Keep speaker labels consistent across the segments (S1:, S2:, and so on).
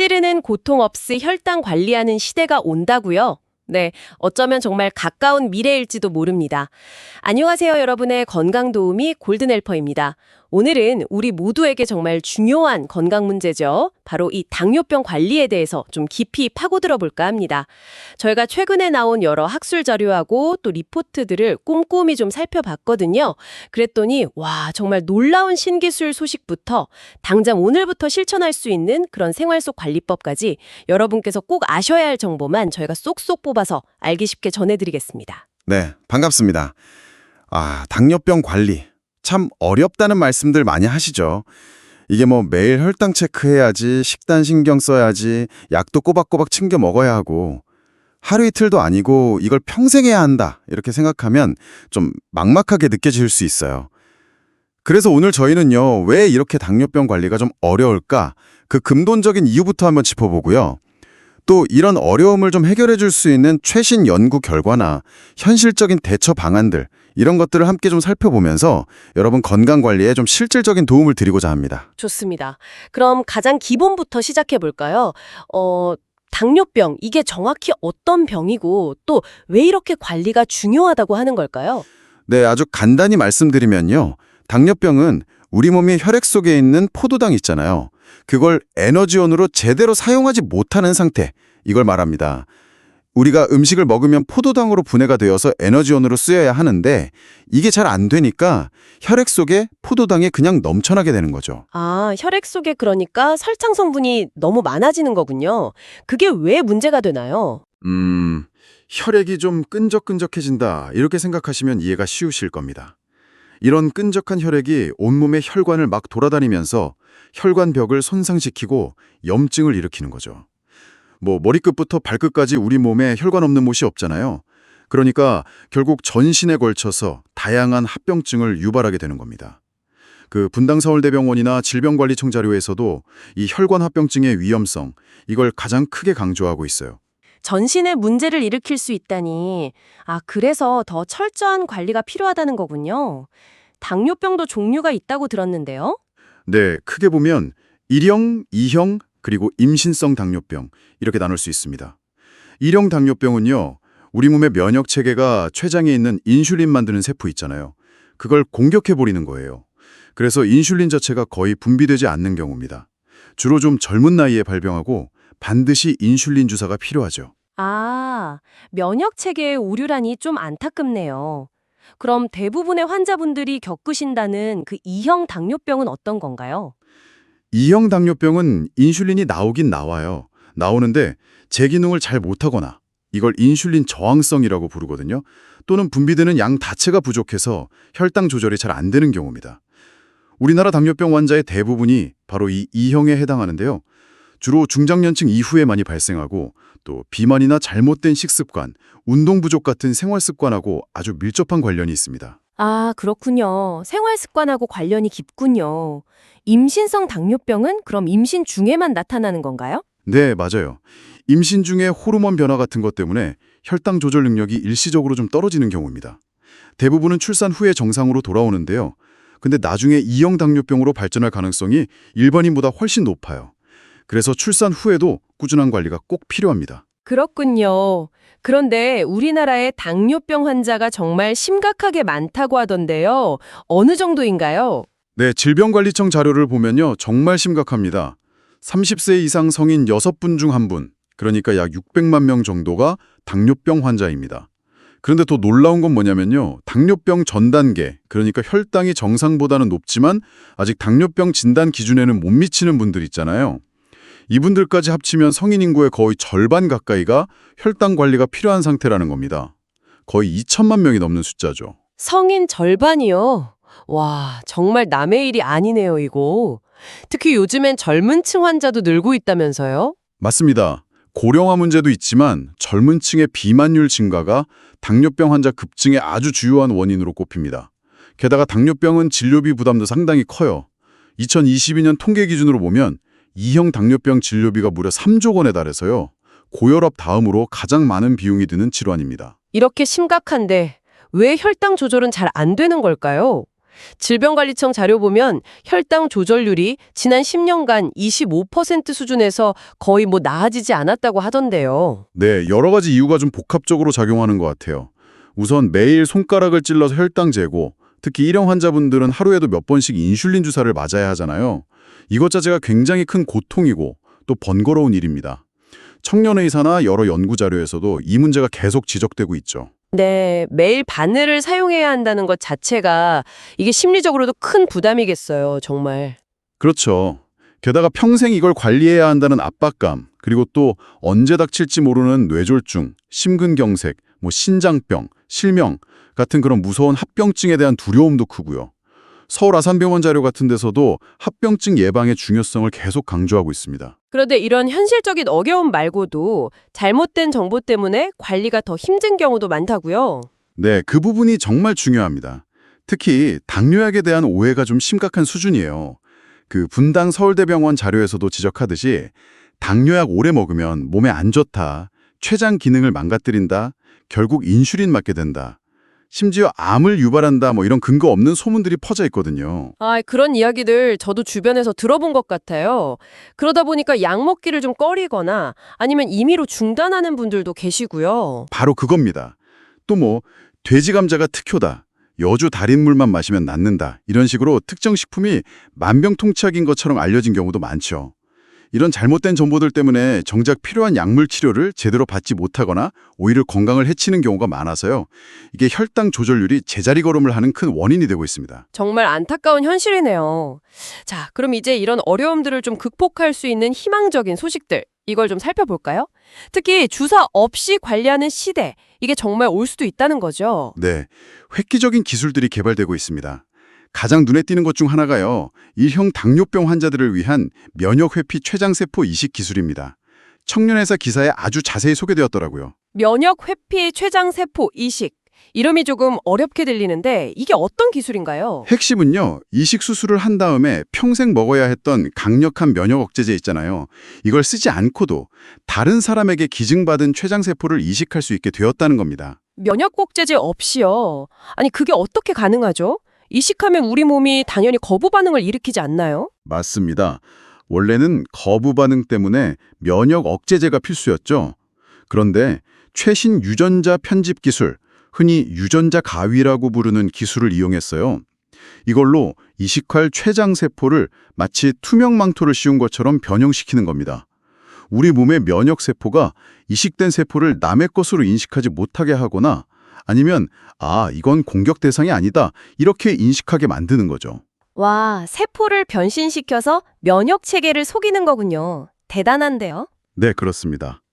S1: 찌르는 고통 없이 혈당 관리하는 시대가 온다고요? 네, 어쩌면 정말 가까운 미래일지도 모릅니다. 안녕하세요, 여러분의 건강 도우미 골든헬퍼입니다. 오늘은 우리 모두에게 정말 중요한 건강 문제죠. 바로 이 당뇨병 관리에 대해서 좀 깊이 파고들어 볼까 합니다. 저희가 최근에 나온 여러 학술 자료하고 또 리포트들을 꼼꼼히 좀 살펴봤거든요. 그랬더니 와, 정말 놀라운 신기술 소식부터 당장 오늘부터 실천할 수 있는 그런 생활 속 관리법까지 여러분께서 꼭 아셔야 할 정보만 저희가 쏙쏙 뽑아서 알기 쉽게 전해드리겠습니다.
S2: 네, 반갑습니다. 당뇨병 관리. 참 어렵다는 말씀들 많이 하시죠. 이게 뭐 매일 혈당 체크해야지, 식단 신경 써야지, 약도 꼬박꼬박 챙겨 먹어야 하고 하루 이틀도 아니고 이걸 평생 해야 한다 이렇게 생각하면 좀 막막하게 느껴질 수 있어요. 그래서 오늘 저희는요, 왜 이렇게 당뇨병 관리가 좀 어려울까? 그 근본적인 이유부터 한번 짚어보고요. 또 이런 어려움을 좀 해결해 줄 수 있는 최신 연구 결과나 현실적인 대처 방안들 이런 것들을 함께 좀 살펴보면서 여러분 건강관리에 좀 실질적인 도움을 드리고자 합니다.
S1: 좋습니다. 그럼 가장 기본부터 시작해 볼까요? 당뇨병, 이게 정확히 어떤 병이고 또 왜 이렇게 관리가 중요하다고 하는 걸까요?
S2: 네, 아주 간단히 말씀드리면요. 당뇨병은 우리 몸의 혈액 속에 있는 포도당 있잖아요. 그걸 에너지원으로 제대로 사용하지 못하는 상태, 이걸 말합니다. 우리가 음식을 먹으면 포도당으로 분해가 되어서 에너지원으로 쓰여야 하는데 이게 잘 안 되니까 혈액 속에 포도당이 그냥 넘쳐나게 되는 거죠.
S1: 아, 혈액 속에 그러니까 설탕 성분이 너무 많아지는 거군요. 그게 왜 문제가 되나요?
S2: 혈액이 좀 끈적끈적해진다 이렇게 생각하시면 이해가 쉬우실 겁니다. 이런 끈적한 혈액이 온몸의 혈관을 막 돌아다니면서 혈관벽을 손상시키고 염증을 일으키는 거죠. 머리끝부터 발끝까지 우리 몸에 혈관 없는 곳이 없잖아요. 그러니까 결국 전신에 걸쳐서 다양한 합병증을 유발하게 되는 겁니다. 그 분당서울대병원이나 질병관리청 자료에서도 이 혈관 합병증의 위험성, 이걸 가장 크게 강조하고 있어요.
S1: 전신에 문제를 일으킬 수 있다니. 아, 그래서 더 철저한 관리가 필요하다는 거군요. 당뇨병도 종류가 있다고 들었는데요.
S2: 네, 크게 보면 1형, 2형, 그리고 임신성 당뇨병 이렇게 나눌 수 있습니다. 1형 당뇨병은요, 우리 몸의 면역 체계가 췌장에 있는 인슐린 만드는 세포 있잖아요. 그걸 공격해버리는 거예요. 그래서 인슐린 자체가 거의 분비되지 않는 경우입니다. 주로 좀 젊은 나이에 발병하고 반드시 인슐린 주사가 필요하죠.
S1: 아, 면역 체계의 오류라니 좀 안타깝네요. 그럼 대부분의 환자분들이 겪으신다는 그 2형 당뇨병은 어떤 건가요?
S2: 2형 당뇨병은 인슐린이 나오긴 나와요. 나오는데 제기능을 잘 못하거나 이걸 인슐린 저항성이라고 부르거든요. 또는 분비되는 양 자체가 부족해서 혈당 조절이 잘 안 되는 경우입니다. 우리나라 당뇨병 환자의 대부분이 바로 이 2형에 해당하는데요. 주로 중장년층 이후에 많이 발생하고 또 비만이나 잘못된 식습관, 운동 부족 같은 생활 습관하고 아주 밀접한 관련이 있습니다.
S1: 아, 그렇군요. 생활 습관하고 관련이 깊군요. 임신성 당뇨병은 그럼 임신 중에만 나타나는 건가요?
S2: 네, 맞아요. 임신 중에 호르몬 변화 같은 것 때문에 혈당 조절 능력이 일시적으로 좀 떨어지는 경우입니다. 대부분은 출산 후에 정상으로 돌아오는데요. 근데 나중에 2형 당뇨병으로 발전할 가능성이 일반인보다 훨씬 높아요. 그래서 출산 후에도 꾸준한 관리가 꼭 필요합니다.
S1: 그렇군요. 그런데 우리나라에 당뇨병 환자가 정말 심각하게 많다고 하던데요. 어느 정도인가요?
S2: 네, 질병관리청 자료를 보면요. 정말 심각합니다. 30세 이상 성인 6분 중 1분, 그러니까 약 600만 명 정도가 당뇨병 환자입니다. 그런데 더 놀라운 건 뭐냐면요. 당뇨병 전 단계, 그러니까 혈당이 정상보다는 높지만 아직 당뇨병 진단 기준에는 못 미치는 분들 있잖아요. 이분들까지 합치면 성인 인구의 거의 절반 가까이가 혈당 관리가 필요한 상태라는 겁니다. 거의 2천만 명이 넘는 숫자죠.
S1: 성인 절반이요? 와, 정말 남의 일이 아니네요, 이거. 특히 요즘엔 젊은 층 환자도 늘고 있다면서요?
S2: 맞습니다. 고령화 문제도 있지만 젊은 층의 비만율 증가가 당뇨병 환자 급증의 아주 주요한 원인으로 꼽힙니다. 게다가 당뇨병은 진료비 부담도 상당히 커요. 2022년 통계 기준으로 보면 2형 당뇨병 진료비가 무려 3조 원에 달해서요. 고혈압 다음으로 가장 많은 비용이 드는 질환입니다.
S1: 이렇게 심각한데 왜 혈당 조절은 잘 안 되는 걸까요? 질병관리청 자료 보면 혈당 조절률이 지난 10년간 25% 수준에서 거의 나아지지 않았다고 하던데요.
S2: 네, 여러 가지 이유가 좀 복합적으로 작용하는 것 같아요. 우선 매일 손가락을 찔러서 혈당 재고, 특히 일형 환자분들은 하루에도 몇 번씩 인슐린 주사를 맞아야 하잖아요. 이것 자체가 굉장히 큰 고통이고 또 번거로운 일입니다. 청년의사나 여러 연구 자료에서도 이 문제가 계속 지적되고 있죠.
S1: 네, 매일 바늘을 사용해야 한다는 것 자체가 이게 심리적으로도 큰 부담이겠어요, 정말.
S2: 그렇죠. 게다가 평생 이걸 관리해야 한다는 압박감, 그리고 또 언제 닥칠지 모르는 뇌졸중, 심근경색, 신장병, 실명 같은 그런 무서운 합병증에 대한 두려움도 크고요. 서울 아산병원 자료 같은 데서도 합병증 예방의 중요성을 계속 강조하고 있습니다.
S1: 그런데 이런 현실적인 어려움 말고도 잘못된 정보 때문에 관리가 더 힘든 경우도 많다고요.
S2: 네, 그 부분이 정말 중요합니다. 특히 당뇨약에 대한 오해가 좀 심각한 수준이에요. 그 분당 서울대병원 자료에서도 지적하듯이 당뇨약 오래 먹으면 몸에 안 좋다, 췌장 기능을 망가뜨린다, 결국 인슐린 맞게 된다. 심지어 암을 유발한다 이런 근거 없는 소문들이 퍼져 있거든요.
S1: 그런 이야기들 저도 주변에서 들어본 것 같아요. 그러다 보니까 약 먹기를 좀 꺼리거나 아니면 임의로 중단하는 분들도 계시고요.
S2: 바로 그겁니다. 또 돼지 감자가 특효다, 여주 달인물만 마시면 낫는다, 이런 식으로 특정 식품이 만병통치약인 것처럼 알려진 경우도 많죠. 이런 잘못된 정보들 때문에 정작 필요한 약물 치료를 제대로 받지 못하거나 오히려 건강을 해치는 경우가 많아서요. 이게 혈당 조절률이 제자리 걸음을 하는 큰 원인이 되고 있습니다.
S1: 정말 안타까운 현실이네요. 자, 그럼 이제 이런 어려움들을 좀 극복할 수 있는 희망적인 소식들, 이걸 좀 살펴볼까요? 특히 주사 없이 관리하는 시대, 이게 정말 올 수도 있다는 거죠.
S2: 네, 획기적인 기술들이 개발되고 있습니다. 가장 눈에 띄는 것 중 하나가요, 일형 당뇨병 환자들을 위한 면역회피 췌장세포 이식 기술입니다. 청년회사 기사에 아주 자세히 소개되었더라고요.
S1: 면역회피 췌장세포 이식. 이름이 조금 어렵게 들리는데 이게 어떤 기술인가요?
S2: 핵심은요, 이식 수술을 한 다음에 평생 먹어야 했던 강력한 면역 억제제 있잖아요. 이걸 쓰지 않고도 다른 사람에게 기증받은 췌장세포를 이식할 수 있게 되었다는 겁니다.
S1: 면역억제제 없이요. 아니, 그게 어떻게 가능하죠? 이식하면 우리 몸이 당연히 거부 반응을 일으키지 않나요?
S2: 맞습니다. 원래는 거부 반응 때문에 면역 억제제가 필수였죠. 그런데 최신 유전자 편집 기술, 흔히 유전자 가위라고 부르는 기술을 이용했어요. 이걸로 이식할 췌장세포를 마치 투명 망토를 씌운 것처럼 변형시키는 겁니다. 우리 몸의 면역세포가 이식된 세포를 남의 것으로 인식하지 못하게 하거나 아니면 이건 공격 대상이 아니다, 이렇게 인식하게 만드는 거죠.
S1: 와, 세포를 변신시켜서 면역 체계를 속이는 거군요. 대단한데요?
S2: 네, 그렇습니다.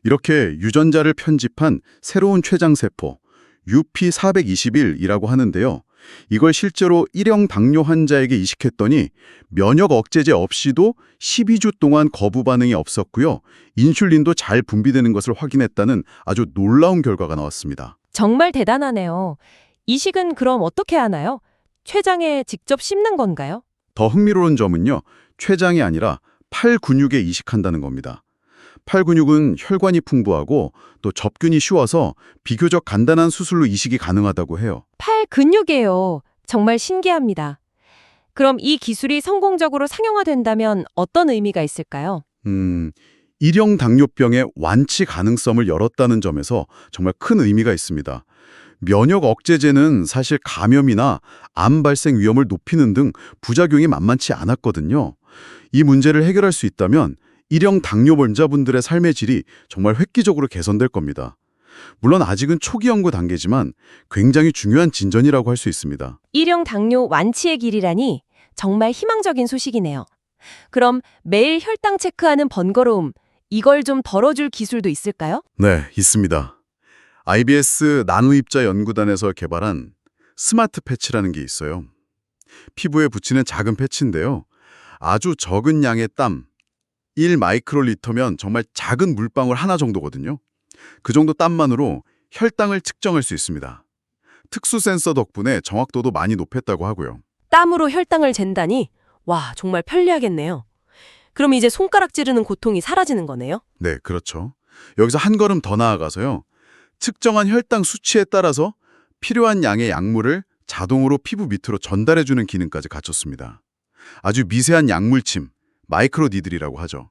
S2: 이렇게 유전자를 편집한 새로운 췌장세포, UP421이라고 하는데요. 이걸 실제로 일형 당뇨 환자에게 이식했더니 면역 억제제 없이도 12주 동안 거부 반응이 없었고요. 인슐린도 잘 분비되는 것을 확인했다는 아주 놀라운 결과가 나왔습니다.
S1: 정말 대단하네요. 이식은 그럼 어떻게 하나요? 췌장에 직접 씹는 건가요?
S2: 더 흥미로운 점은요, 췌장이 아니라 팔 근육에 이식한다는 겁니다. 팔 근육은 혈관이 풍부하고 또 접균이 쉬워서 비교적 간단한 수술로 이식이 가능하다고 해요.
S1: 팔 근육이에요. 정말 신기합니다. 그럼 이 기술이 성공적으로 상용화된다면 어떤 의미가 있을까요?
S2: 일형 당뇨병의 완치 가능성을 열었다는 점에서 정말 큰 의미가 있습니다. 면역 억제제는 사실 감염이나 암 발생 위험을 높이는 등 부작용이 만만치 않았거든요. 이 문제를 해결할 수 있다면 일형 당뇨 환자분들의 삶의 질이 정말 획기적으로 개선될 겁니다. 물론 아직은 초기 연구 단계지만 굉장히 중요한 진전이라고 할 수 있습니다.
S1: 일형 당뇨 완치의 길이라니 정말 희망적인 소식이네요. 그럼 매일 혈당 체크하는 번거로움, 이걸 좀 덜어줄 기술도 있을까요?
S2: 네, 있습니다. IBS 나노입자 연구단에서 개발한 스마트 패치라는 게 있어요. 피부에 붙이는 작은 패치인데요. 아주 적은 양의 땀, 1마이크로리터면 정말 작은 물방울 하나 정도거든요. 그 정도 땀만으로 혈당을 측정할 수 있습니다. 특수 센서 덕분에 정확도도 많이 높였다고 하고요.
S1: 땀으로 혈당을 잰다니? 와, 정말 편리하겠네요. 그럼 이제 손가락 찌르는 고통이 사라지는 거네요?
S2: 네, 그렇죠. 여기서 한 걸음 더 나아가서요. 측정한 혈당 수치에 따라서 필요한 양의 약물을
S3: 자동으로 피부 밑으로 전달해주는 기능까지 갖췄습니다. 아주 미세한 약물침, 마이크로니들이라고 하죠.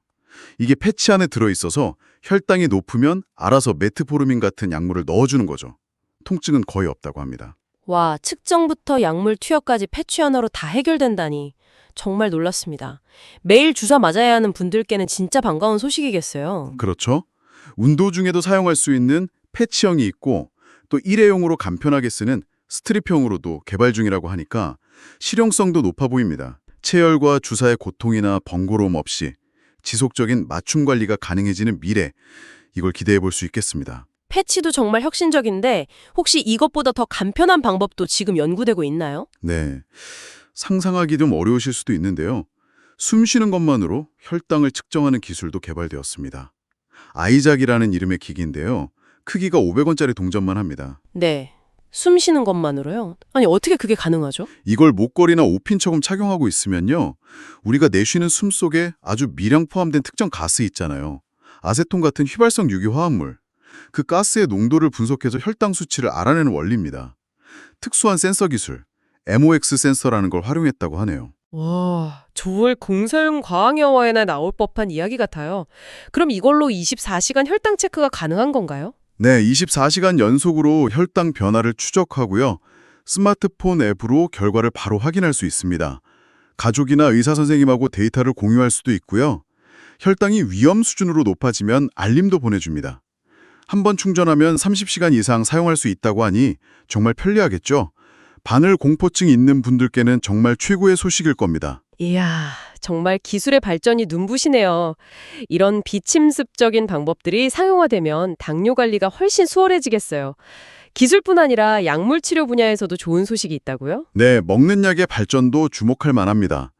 S3: 이게 패치 안에 들어있어서 혈당이 높으면 알아서 메트포르민 같은 약물을 넣어주는 거죠. 통증은 거의 없다고 합니다.
S1: 와, 측정부터 약물 투여까지 패치 하나로 다 해결된다니 정말 놀랐습니다. 매일 주사 맞아야 하는 분들께는 진짜 반가운 소식이겠어요.
S3: 그렇죠? 운동 중에도 사용할 수 있는 패치형이 있고 또 일회용으로 간편하게 쓰는 스트립형으로도 개발 중이라고 하니까 실용성도 높아 보입니다. 체열과 주사의 고통이나 번거로움 없이 지속적인 맞춤 관리가 가능해지는 미래, 이걸 기대해 볼 수 있겠습니다.
S1: 패치도 정말 혁신적인데 혹시 이것보다 더 간편한 방법도 지금 연구되고 있나요?
S3: 네, 상상하기 좀 어려우실 수도 있는데요. 숨 쉬는 것만으로 혈당을 측정하는 기술도 개발되었습니다. 아이작이라는 이름의 기기인데요. 크기가 500원짜리 동전만 합니다.
S1: 네. 숨 쉬는 것만으로요? 아니, 어떻게 그게 가능하죠?
S3: 이걸 목걸이나 옷핀처럼 착용하고 있으면요. 우리가 내쉬는 숨 속에 아주 미량 포함된 특정 가스 있잖아요. 아세톤 같은 휘발성 유기화합물. 그 가스의 농도를 분석해서 혈당 수치를 알아내는 원리입니다. 특수한 센서 기술, MOX 센서라는 걸 활용했다고 하네요.
S1: 와, 조월 공사용 과학영화에나 나올 법한 이야기 같아요. 그럼 이걸로 24시간 혈당 체크가 가능한 건가요?
S3: 네, 24시간 연속으로 혈당 변화를 추적하고요. 스마트폰 앱으로 결과를 바로 확인할 수 있습니다. 가족이나 의사 선생님하고 데이터를 공유할 수도 있고요. 혈당이 위험 수준으로 높아지면 알림도 보내줍니다. 한 번 충전하면 30시간 이상 사용할 수 있다고 하니 정말 편리하겠죠? 바늘 공포증이 있는 분들께는 정말 최고의 소식일 겁니다.
S1: 이야, 정말 기술의 발전이 눈부시네요. 이런 비침습적인 방법들이 상용화되면 당뇨 관리가 훨씬 수월해지겠어요. 기술뿐 아니라 약물 치료 분야에서도 좋은 소식이 있다고요?
S3: 네, 먹는 약의 발전도 주목할 만합니다.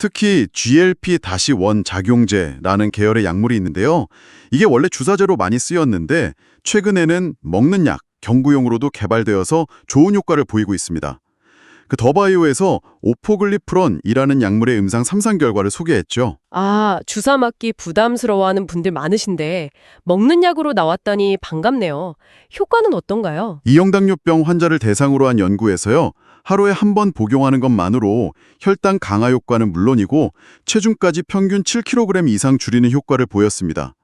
S3: 특히 GLP-1 작용제라는 계열의 약물이 있는데요. 이게 원래 주사제로 많이 쓰였는데 최근에는 먹는 약, 경구용으로도 개발되어서 좋은 효과를 보이고 있습니다. 그 더바이오에서 오포글리프론이라는 약물의 음상 3상 결과를 소개했죠.
S1: 아, 주사 맞기 부담스러워하는 분들 많으신데 먹는 약으로 나왔다니 반갑네요. 효과는 어떤가요?
S3: 이형당뇨병 환자를 대상으로 한 연구에서요. 하루에 한 번 복용하는 것만으로 혈당 강화 효과는 물론이고 체중까지 평균 7kg 이상 줄이는 효과를 보였습니다.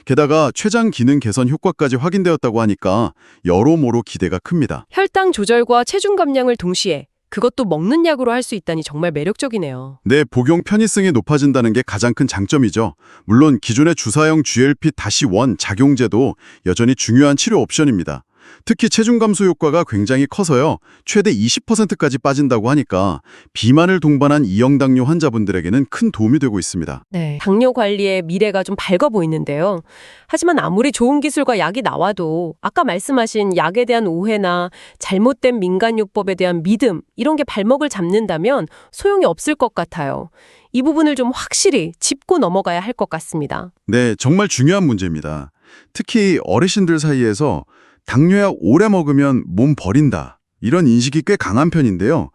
S3: 게다가 췌장 기능 개선 효과까지 확인되었다고 하니까 여러모로 기대가 큽니다.
S1: 혈당 조절과 체중 감량을 동시에 그것도 먹는 약으로 할 수 있다니 정말 매력적이네요.
S3: 네, 복용 편의성이 높아진다는 게 가장 큰 장점이죠. 물론 기존의 주사형 GLP-1 작용제도 여전히 중요한 치료 옵션입니다. 특히 체중 감소 효과가 굉장히 커서요. 최대 20%까지 빠진다고 하니까 비만을 동반한 이형당뇨 환자분들에게는 큰 도움이 되고 있습니다.
S1: 네, 당뇨 관리의 미래가 좀 밝아 보이는데요. 하지만 아무리 좋은 기술과 약이 나와도 아까 말씀하신 약에 대한 오해나 잘못된 민간요법에 대한 믿음 이런 게 발목을 잡는다면 소용이 없을 것 같아요. 이 부분을 좀 확실히 짚고 넘어가야 할 것 같습니다.
S3: 네, 정말 중요한 문제입니다. 특히 어르신들 사이에서 당뇨약 오래 먹으면 몸 버린다. 이런 인식이 꽤 강한 편인데요.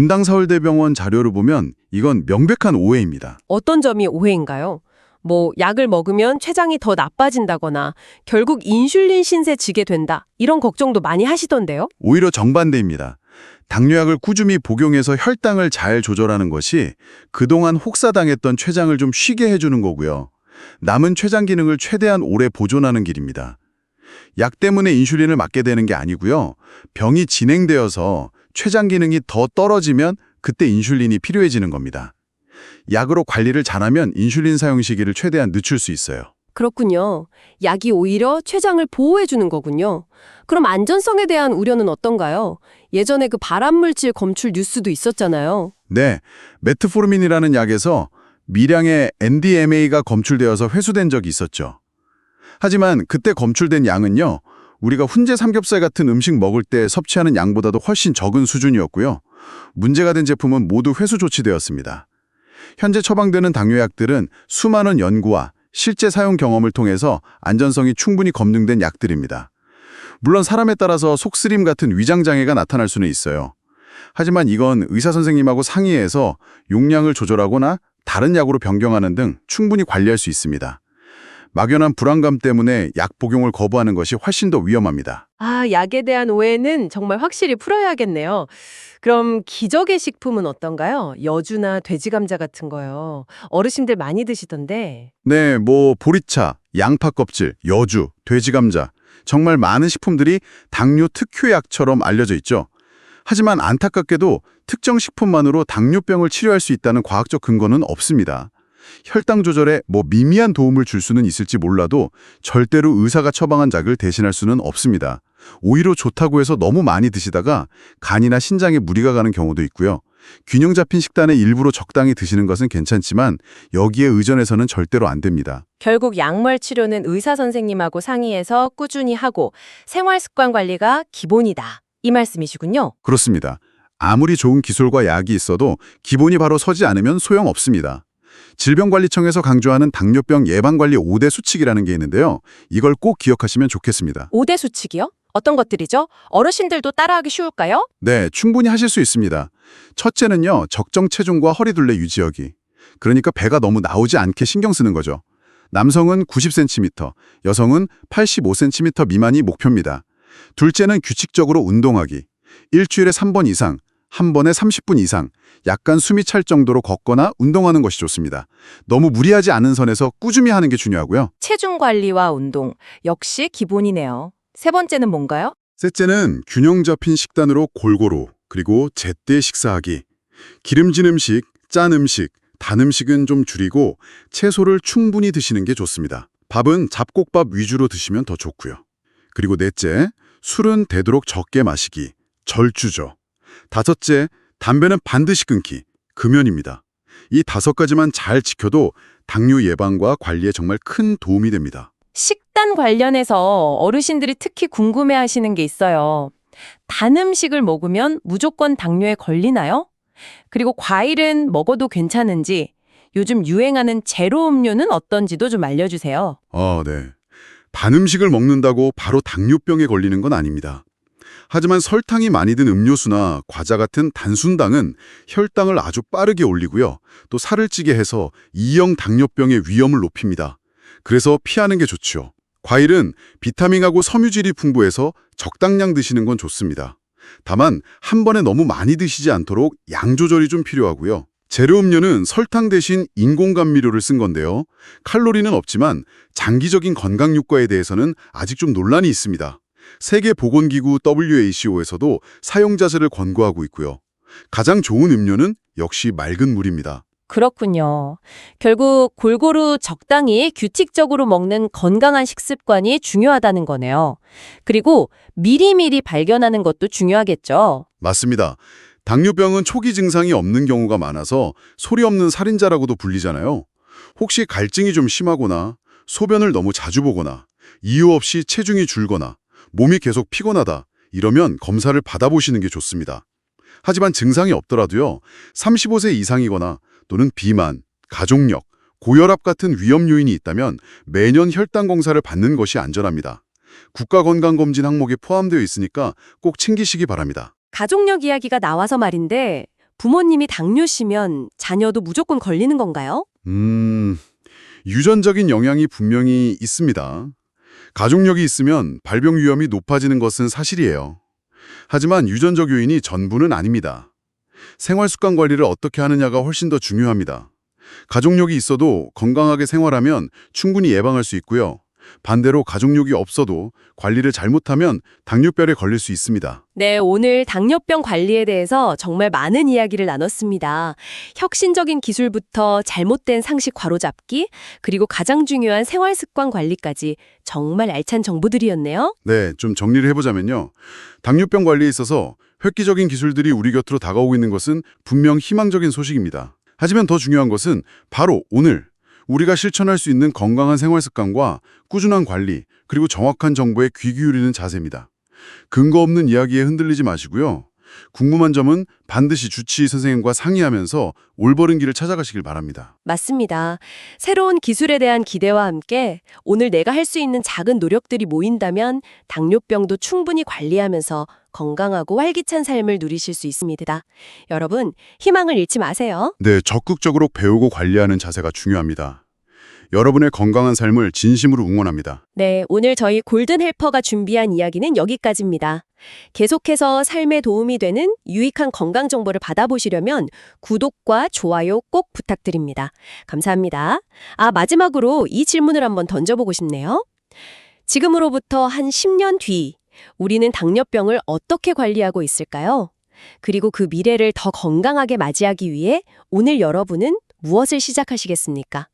S3: 분당서울대병원 자료를 보면 이건 명백한 오해입니다.
S1: 어떤 점이 오해인가요? 뭐 약을 먹으면 췌장이 더 나빠진다거나 결국 인슐린 신세 지게 된다. 이런 걱정도 많이 하시던데요.
S3: 오히려 정반대입니다. 당뇨약을 꾸준히 복용해서 혈당을 잘 조절하는 것이 그동안 혹사당했던 췌장을 좀 쉬게 해주는 거고요. 남은 췌장 기능을 최대한 오래 보존하는 길입니다. 약 때문에 인슐린을 맞게 되는 게 아니고요. 병이 진행되어서 췌장 기능이 더 떨어지면 그때 인슐린이 필요해지는 겁니다. 약으로 관리를 잘하면 인슐린 사용 시기를 최대한 늦출 수 있어요.
S1: 그렇군요. 약이 오히려 췌장을 보호해주는 거군요. 그럼 안전성에 대한 우려는 어떤가요? 예전에 그 발암물질 검출 뉴스도 있었잖아요.
S3: 네, 메트포르민이라는 약에서 미량의 NDMA가 검출되어서 회수된 적이 있었죠. 하지만 그때 검출된 양은요. 우리가 훈제 삼겹살 같은 음식 먹을 때 섭취하는 양보다도 훨씬 적은 수준이었고요. 문제가 된 제품은 모두 회수 조치되었습니다. 현재 처방되는 당뇨약들은 수많은 연구와 실제 사용 경험을 통해서 안전성이 충분히 검증된 약들입니다. 물론 사람에 따라서 속쓰림 같은 위장장애가 나타날 수는 있어요. 하지만 이건 의사 선생님하고 상의해서 용량을 조절하거나 다른 약으로 변경하는 등 충분히 관리할 수 있습니다. 막연한 불안감 때문에 약 복용을 거부하는 것이 훨씬 더 위험합니다.
S1: 아, 약에 대한 오해는 정말 확실히 풀어야겠네요. 그럼 기적의 식품은 어떤가요? 여주나 돼지 감자 같은 거요. 어르신들 많이 드시던데.
S3: 네, 보리차, 양파 껍질, 여주, 돼지 감자 정말 많은 식품들이 당뇨 특효약처럼 알려져 있죠. 하지만 안타깝게도 특정 식품만으로 당뇨병을 치료할 수 있다는 과학적 근거는 없습니다. 혈당 조절에 미미한 도움을 줄 수는 있을지 몰라도 절대로 의사가 처방한 약을 대신할 수는 없습니다. 오히려 좋다고 해서 너무 많이 드시다가 간이나 신장에 무리가 가는 경우도 있고요. 균형 잡힌 식단에 일부러 적당히 드시는 것은 괜찮지만 여기에 의존해서는 절대로 안 됩니다.
S1: 결국 약물 치료는 의사 선생님하고 상의해서 꾸준히 하고 생활 습관 관리가 기본이다. 이 말씀이시군요.
S3: 그렇습니다. 아무리 좋은 기술과 약이 있어도 기본이 바로 서지 않으면 소용없습니다. 질병관리청에서 강조하는 당뇨병 예방관리 5대 수칙이라는 게 있는데요. 이걸 꼭 기억하시면 좋겠습니다.
S1: 5대 수칙이요? 어떤 것들이죠? 어르신들도 따라하기 쉬울까요?
S3: 네, 충분히 하실 수 있습니다. 첫째는요, 적정 체중과 허리둘레 유지하기. 그러니까 배가 너무 나오지 않게 신경 쓰는 거죠. 남성은 90cm, 여성은 85cm 미만이 목표입니다. 둘째는 규칙적으로 운동하기. 일주일에 3번 이상, 한 번에 30분 이상, 약간 숨이 찰 정도로 걷거나 운동하는 것이 좋습니다. 너무 무리하지 않은 선에서 꾸준히 하는 게 중요하고요.
S1: 체중 관리와 운동, 역시 기본이네요. 세 번째는 뭔가요?
S3: 셋째는 균형 잡힌 식단으로 골고루, 그리고 제때 식사하기. 기름진 음식, 짠 음식, 단 음식은 좀 줄이고 채소를 충분히 드시는 게 좋습니다. 밥은 잡곡밥 위주로 드시면 더 좋고요. 그리고 넷째, 술은 되도록 적게 마시기. 절주죠. 다섯째, 담배는 반드시 끊기. 금연입니다. 이 5가지만 잘 지켜도 당뇨 예방과 관리에 정말 큰 도움이 됩니다.
S1: 식단 관련해서 어르신들이 특히 궁금해하시는 게 있어요. 단 음식을 먹으면 무조건 당뇨에 걸리나요? 그리고 과일은 먹어도 괜찮은지, 요즘 유행하는 제로 음료는 어떤지도 좀 알려주세요.
S3: 네. 단 음식을 먹는다고 바로 당뇨병에 걸리는 건 아닙니다. 하지만 설탕이 많이 든 음료수나 과자 같은 단순당은 혈당을 아주 빠르게 올리고요. 또 살을 찌게 해서 2형 당뇨병의 위험을 높입니다. 그래서 피하는 게 좋죠. 과일은 비타민하고 섬유질이 풍부해서 적당량 드시는 건 좋습니다. 다만 한 번에 너무 많이 드시지 않도록 양 조절이 좀 필요하고요. 제로 음료는 설탕 대신 인공 감미료를 쓴 건데요. 칼로리는 없지만 장기적인 건강 효과에 대해서는 아직 좀 논란이 있습니다. 세계보건기구 WHO에서도 사용 자제를 권고하고 있고요. 가장 좋은 음료는 역시 맑은 물입니다.
S1: 그렇군요. 결국 골고루 적당히 규칙적으로 먹는 건강한 식습관이 중요하다는 거네요. 그리고 미리미리 발견하는 것도 중요하겠죠.
S3: 맞습니다. 당뇨병은 초기 증상이 없는 경우가 많아서 소리 없는 살인자라고도 불리잖아요. 혹시 갈증이 좀 심하거나 소변을 너무 자주 보거나 이유 없이 체중이 줄거나 몸이 계속 피곤하다 이러면 검사를 받아보시는 게 좋습니다. 하지만 증상이 없더라도요. 35세 이상이거나 또는 비만, 가족력, 고혈압 같은 위험 요인이 있다면 매년 혈당 검사를 받는 것이 안전합니다. 국가건강검진 항목에 포함되어 있으니까 꼭 챙기시기 바랍니다.
S1: 가족력 이야기가 나와서 말인데 부모님이 당뇨시면 자녀도 무조건 걸리는 건가요?
S3: 유전적인 영향이 분명히 있습니다. 가족력이 있으면 발병 위험이 높아지는 것은 사실이에요. 하지만 유전적 요인이 전부는 아닙니다. 생활 습관 관리를 어떻게 하느냐가 훨씬 더 중요합니다. 가족력이 있어도 건강하게 생활하면 충분히 예방할 수 있고요. 반대로 가족력이 없어도 관리를 잘못하면 당뇨병에 걸릴 수 있습니다.
S1: 네, 오늘 당뇨병 관리에 대해서 정말 많은 이야기를 나눴습니다. 혁신적인 기술부터 잘못된 상식 바로잡기, 그리고 가장 중요한 생활 습관 관리까지 정말 알찬 정보들이었네요.
S3: 네, 좀 정리를 해보자면요. 당뇨병 관리에 있어서 획기적인 기술들이 우리 곁으로 다가오고 있는 것은 분명 희망적인 소식입니다. 하지만 더 중요한 것은 바로 오늘 우리가 실천할 수 있는 건강한 생활 습관과 꾸준한 관리, 그리고 정확한 정보에 귀 기울이는 자세입니다. 근거 없는 이야기에 흔들리지 마시고요. 궁금한 점은 반드시 주치의 선생님과 상의하면서 올바른 길을 찾아가시길 바랍니다.
S1: 맞습니다. 새로운 기술에 대한 기대와 함께 오늘 내가 할 수 있는 작은 노력들이 모인다면 당뇨병도 충분히 관리하면서 건강하고 활기찬 삶을 누리실 수 있습니다. 여러분, 희망을 잃지 마세요.
S3: 네, 적극적으로 배우고 관리하는 자세가 중요합니다. 여러분의 건강한 삶을 진심으로 응원합니다.
S1: 네, 오늘 저희 골든 헬퍼가 준비한 이야기는 여기까지입니다. 계속해서 삶에 도움이 되는 유익한 건강 정보를 받아보시려면 구독과 좋아요 꼭 부탁드립니다. 감사합니다. 마지막으로 이 질문을 한번 던져보고 싶네요. 지금으로부터 한 10년 뒤, 우리는 당뇨병을 어떻게 관리하고 있을까요? 그리고 그 미래를 더 건강하게 맞이하기 위해 오늘 여러분은 무엇을 시작하시겠습니까?